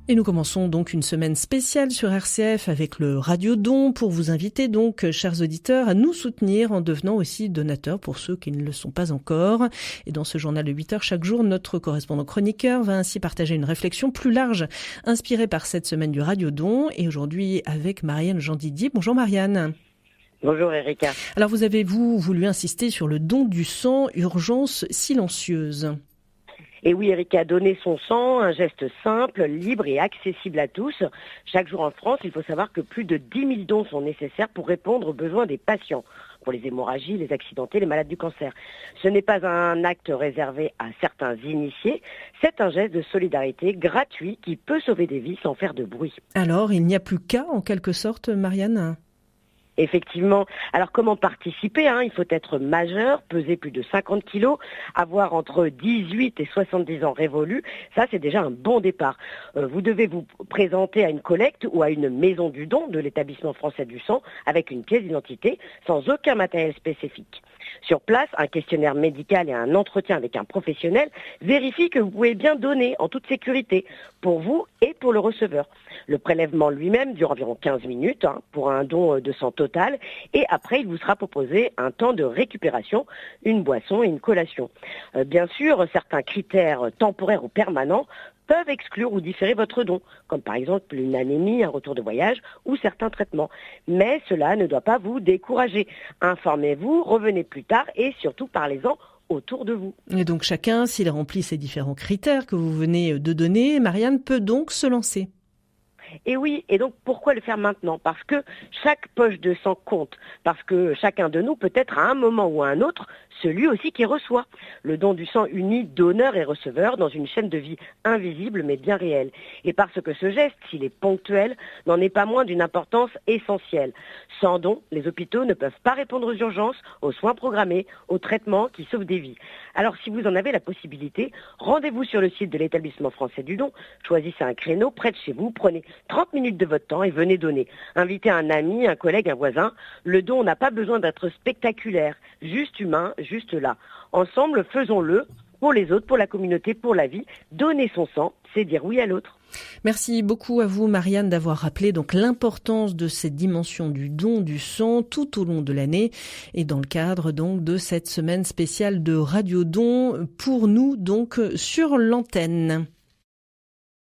Et nous commençons donc une semaine spéciale sur RCF avec le Radio Don pour vous inviter donc, chers auditeurs, à nous soutenir en devenant aussi donateurs pour ceux qui ne le sont pas encore. Et dans ce journal de 8 heures chaque jour, notre correspondant chroniqueur va ainsi partager une réflexion plus large inspirée par cette semaine du Radio Don. Et aujourd'hui avec Marianne Jean-Didier. Bonjour Marianne. Bonjour Erika. Alors vous avez voulu insister sur le don du sang, urgence silencieuse. Et oui, Erika, donner son sang, un geste simple, libre et accessible à tous. Chaque jour en France, il faut savoir que plus de 10 000 dons sont nécessaires pour répondre aux besoins des patients, pour les hémorragies, les accidentés, les malades du cancer. Ce n'est pas un acte réservé à certains initiés, c'est un geste de solidarité gratuit qui peut sauver des vies sans faire de bruit. Alors, il n'y a plus qu'à, en quelque sorte, Marianne ? Effectivement. Alors comment participer Il faut être majeur, peser plus de 50 kilos, avoir entre 18 et 70 ans révolus. Ça, c'est déjà un bon départ. Vous devez vous présenter à une collecte ou à une maison du don de l'établissement français du sang avec une pièce d'identité sans aucun matériel spécifique. Sur place, un questionnaire médical et un entretien avec un professionnel vérifient que vous pouvez bien donner en toute sécurité pour vous et pour le receveur. Le prélèvement lui-même dure environ 15 minutes pour un don de sang total et après il vous sera proposé un temps de récupération, une boisson et une collation. Bien sûr, certains critères temporaires ou permanents peuvent exclure ou différer votre don, comme par exemple une anémie, un retour de voyage ou certains traitements. Mais cela ne doit pas vous décourager. Informez-vous, revenez plus tard et surtout parlez-en autour de vous. Et donc chacun, s'il remplit ces différents critères que vous venez de donner, Marianne peut donc se lancer. Et oui, et donc pourquoi le faire maintenant ? Parce que chaque poche de sang compte, parce que chacun de nous peut être à un moment ou à un autre celui aussi qui reçoit. Le don du sang unit donneur et receveur dans une chaîne de vie invisible mais bien réelle. Et parce que ce geste, s'il est ponctuel, n'en est pas moins d'une importance essentielle. Sans don, les hôpitaux ne peuvent pas répondre aux urgences, aux soins programmés, aux traitements qui sauvent des vies. Alors si vous en avez la possibilité, rendez-vous sur le site de l'établissement français du don, choisissez un créneau près de chez vous, prenez 30 minutes de votre temps et venez donner. Invitez un ami, un collègue, un voisin. Le don n'a pas besoin d'être spectaculaire, juste humain, juste là. Ensemble, faisons-le pour les autres, pour la communauté, pour la vie. Donner son sang, c'est dire oui à l'autre. Merci beaucoup à vous, Marianne, d'avoir rappelé donc l'importance de cette dimension du don du sang tout au long de l'année et dans le cadre donc de cette semaine spéciale de Radio Don pour nous donc sur l'antenne.